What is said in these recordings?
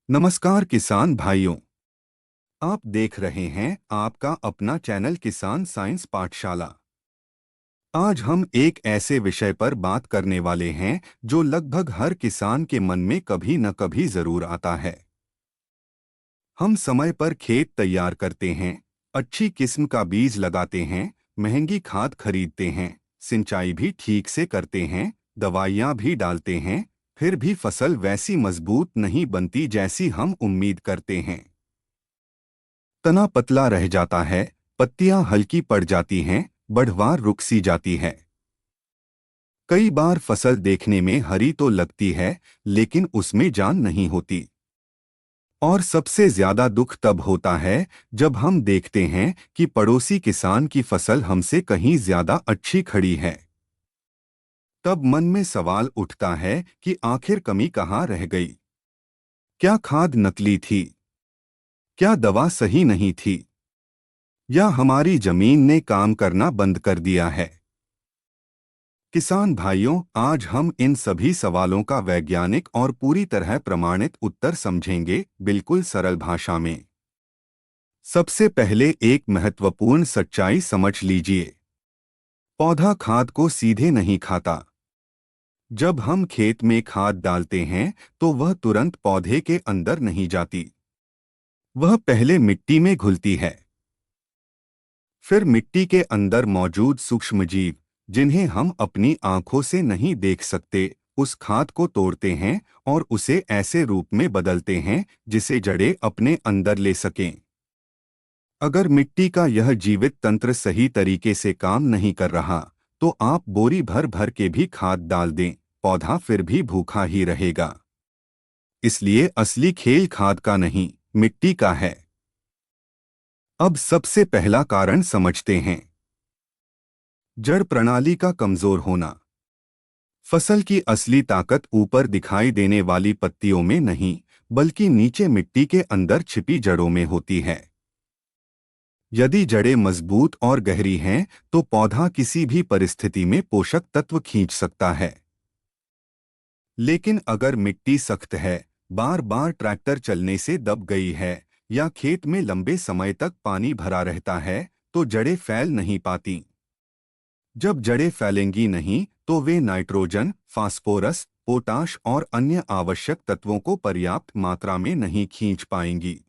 नमस्कार किसान भाइयों। आप देख रहे हैं आपका अपना चैनल किसान साइंस पाठशाला। आज हम एक ऐसे विषय पर बात करने वाले हैं जो लगभग हर किसान के मन में कभी न कभी जरूर आता है। हम समय पर खेत तैयार करते हैं, अच्छी किस्म का बीज लगाते हैं, महंगी खाद खरीदते हैं, सिंचाई भी ठीक से करते हैं, दवाइयाँ भी डालते हैं, फिर भी फसल वैसी मजबूत नहीं बनती जैसी हम उम्मीद करते हैं। तना पतला रह जाता है, पत्तियां हल्की पड़ जाती हैं, बढ़वार रुक सी जाती है। कई बार फसल देखने में हरी तो लगती है, लेकिन उसमें जान नहीं होती। और सबसे ज्यादा दुख तब होता है जब हम देखते हैं कि पड़ोसी किसान की फसल हमसे कहीं ज्यादा अच्छी खड़ी है। तब मन में सवाल उठता है कि आखिर कमी कहाँ रह गई। क्या खाद नकली थी? क्या दवा सही नहीं थी? या हमारी जमीन ने काम करना बंद कर दिया है? किसान भाइयों, आज हम इन सभी सवालों का वैज्ञानिक और पूरी तरह प्रमाणित उत्तर समझेंगे, बिल्कुल सरल भाषा में। सबसे पहले एक महत्वपूर्ण सच्चाई समझ लीजिए। पौधा खाद को सीधे नहीं खाता। जब हम खेत में खाद डालते हैं तो वह तुरंत पौधे के अंदर नहीं जाती। वह पहले मिट्टी में घुलती है। फिर मिट्टी के अंदर मौजूद सूक्ष्मजीव, जिन्हें हम अपनी आंखों से नहीं देख सकते, उस खाद को तोड़ते हैं और उसे ऐसे रूप में बदलते हैं जिसे जड़ें अपने अंदर ले सकें। अगर मिट्टी का यह जीवित तंत्र सही तरीके से काम नहीं कर रहा, तो आप बोरी भर भर के भी खाद डाल दें, पौधा फिर भी भूखा ही रहेगा। इसलिए असली खेल खाद का नहीं, मिट्टी का है। अब सबसे पहला कारण समझते हैं। जड़ प्रणाली का कमजोर होना। फसल की असली ताकत ऊपर दिखाई देने वाली पत्तियों में नहीं, बल्कि नीचे मिट्टी के अंदर छिपी जड़ों में होती है। यदि जड़ें मजबूत और गहरी हैं, तो पौधा किसी भी परिस्थिति में पोषक तत्व खींच सकता है। लेकिन अगर मिट्टी सख्त है, बार बार ट्रैक्टर चलने से दब गई है, या खेत में लंबे समय तक पानी भरा रहता है, तो जड़ें फैल नहीं पाती। जब जड़ें फैलेंगी नहीं, तो वे नाइट्रोजन, फास्फोरस, पोटाश और अन्य आवश्यक तत्वों को पर्याप्त मात्रा में नहीं खींच पाएंगी।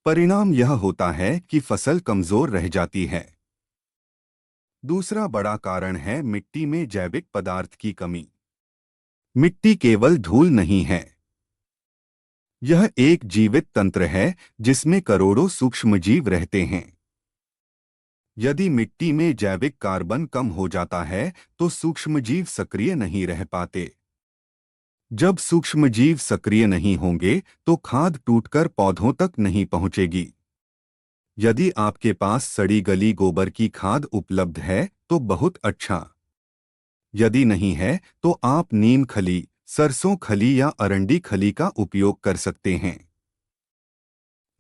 परिणाम यह होता है कि फसल कमजोर रह जाती है। दूसरा बड़ा कारण है मिट्टी में जैविक पदार्थ की कमी। मिट्टी केवल धूल नहीं है। यह एक जीवित तंत्र है जिसमें करोड़ों सूक्ष्मजीव रहते हैं। यदि मिट्टी में जैविक कार्बन कम हो जाता है, तो सूक्ष्मजीव सक्रिय नहीं रह पाते। जब सूक्ष्मजीव सक्रिय नहीं होंगे, तो खाद टूटकर पौधों तक नहीं पहुंचेगी। यदि आपके पास सड़ी गली गोबर की खाद उपलब्ध है, तो बहुत अच्छा। यदि नहीं है, तो आप नीम खली, सरसों खली या अरंडी खली का उपयोग कर सकते हैं।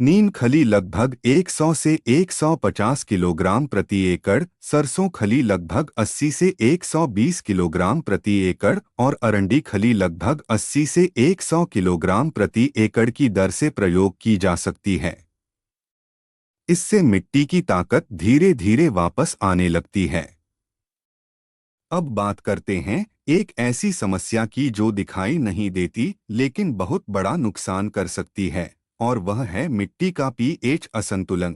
नीम खली लगभग 100 से 150 किलोग्राम प्रति एकड़, सरसों खली लगभग 80 से 120 किलोग्राम प्रति एकड़ और अरंडी खली लगभग 80 से 100 किलोग्राम प्रति एकड़ की दर से प्रयोग की जा सकती है। इससे मिट्टी की ताकत धीरे धीरे वापस आने लगती है। अब बात करते हैं एक ऐसी समस्या की जो दिखाई नहीं देती लेकिन बहुत बड़ा नुकसान कर सकती है, और वह है मिट्टी का पीएच असंतुलन।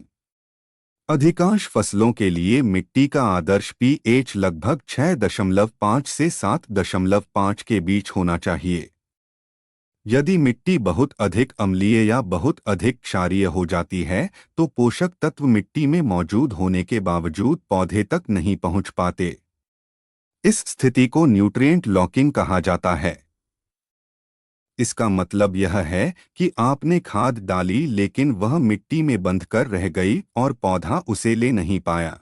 अधिकांश फसलों के लिए मिट्टी का आदर्श पीएच लगभग 6.5 से 7.5 के बीच होना चाहिए। यदि मिट्टी बहुत अधिक अम्लीय या बहुत अधिक क्षारीय हो जाती है, तो पोषक तत्व मिट्टी में मौजूद होने के बावजूद पौधे तक नहीं पहुंच पाते। इस स्थिति को न्यूट्रिएंट लॉकिंग कहा जाता है। इसका मतलब यह है कि आपने खाद डाली लेकिन वह मिट्टी में बंध कर रह गई और पौधा उसे ले नहीं पाया।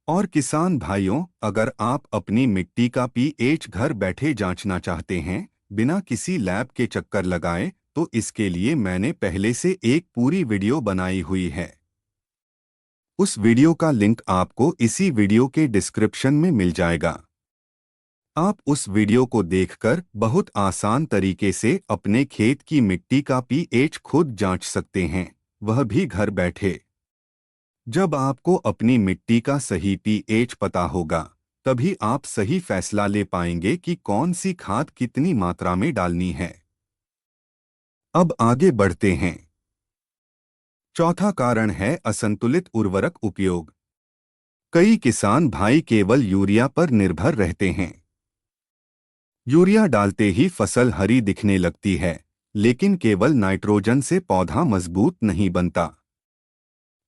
और किसान भाइयों, अगर आप अपनी मिट्टी का पीएच घर बैठे जांचना चाहते हैं, बिना किसी लैब के चक्कर लगाए, तो इसके लिए मैंने पहले से एक पूरी वीडियो बनाई हुई है। उस वीडियो का लिंक आपको इसी वीडियो के डिस्क्रिप्शन में मिल जाएगा। आप उस वीडियो को देखकर बहुत आसान तरीके से अपने खेत की मिट्टी का पीएच खुद जांच सकते हैं, वह भी घर बैठे। जब आपको अपनी मिट्टी का सही पीएच पता होगा, तभी आप सही फैसला ले पाएंगे कि कौन सी खाद कितनी मात्रा में डालनी है। अब आगे बढ़ते हैं। चौथा कारण है असंतुलित उर्वरक उपयोग। कई किसान भाई केवल यूरिया पर निर्भर रहते हैं। यूरिया डालते ही फसल हरी दिखने लगती है, लेकिन केवल नाइट्रोजन से पौधा मजबूत नहीं बनता।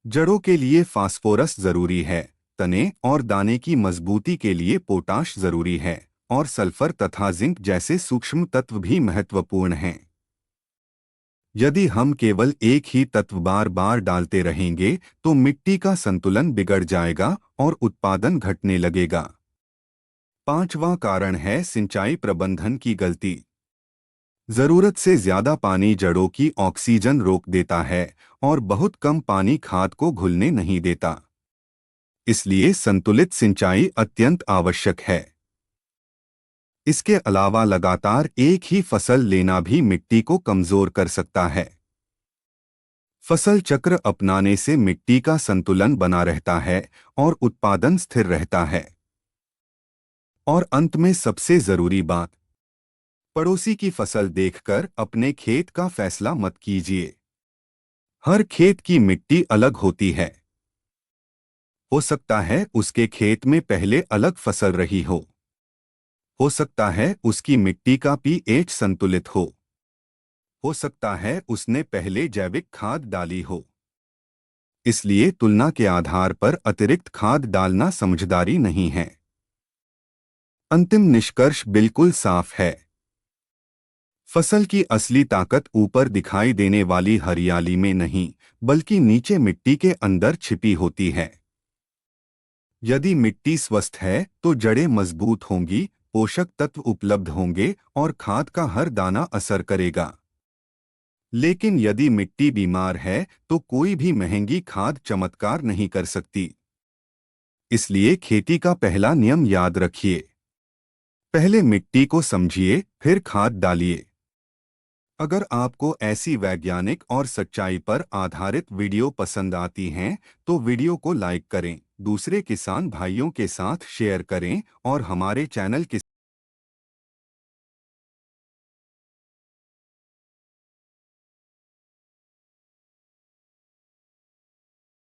जड़ों के लिए फास्फोरस जरूरी है, तने और दाने की मजबूती के लिए पोटाश जरूरी है, और सल्फर तथा जिंक जैसे सूक्ष्म तत्व भी महत्वपूर्ण हैं। यदि हम केवल एक ही तत्व बार बार डालते रहेंगे तो मिट्टी का संतुलन बिगड़ जाएगा और उत्पादन घटने लगेगा। पांचवां कारण है सिंचाई प्रबंधन की गलती। जरूरत से ज्यादा पानी जड़ों की ऑक्सीजन रोक देता है और बहुत कम पानी खाद को घुलने नहीं देता। इसलिए संतुलित सिंचाई अत्यंत आवश्यक है। इसके अलावा लगातार एक ही फसल लेना भी मिट्टी को कमजोर कर सकता है। फसल चक्र अपनाने से मिट्टी का संतुलन बना रहता है और उत्पादन स्थिर रहता है। और अंत में सबसे जरूरी बात, पड़ोसी की फसल देखकर अपने खेत का फैसला मत कीजिए। हर खेत की मिट्टी अलग होती है। हो सकता है उसके खेत में पहले अलग फसल रही हो सकता है उसकी मिट्टी का पीएच संतुलित हो सकता है उसने पहले जैविक खाद डाली हो। इसलिए तुलना के आधार पर अतिरिक्त खाद डालना समझदारी नहीं है। अंतिम निष्कर्ष बिल्कुल साफ है। फसल की असली ताकत ऊपर दिखाई देने वाली हरियाली में नहीं, बल्कि नीचे मिट्टी के अंदर छिपी होती है। यदि मिट्टी स्वस्थ है तो जड़ें मजबूत होंगी, पोषक तत्व उपलब्ध होंगे और खाद का हर दाना असर करेगा। लेकिन यदि मिट्टी बीमार है तो कोई भी महंगी खाद चमत्कार नहीं कर सकती। इसलिए खेती का पहला नियम याद रखिए। पहले मिट्टी को समझिए, फिर खाद डालिए। अगर आपको ऐसी वैज्ञानिक और सच्चाई पर आधारित वीडियो पसंद आती हैं, तो वीडियो को लाइक करें, दूसरे किसान भाइयों के साथ शेयर करें और हमारे चैनल के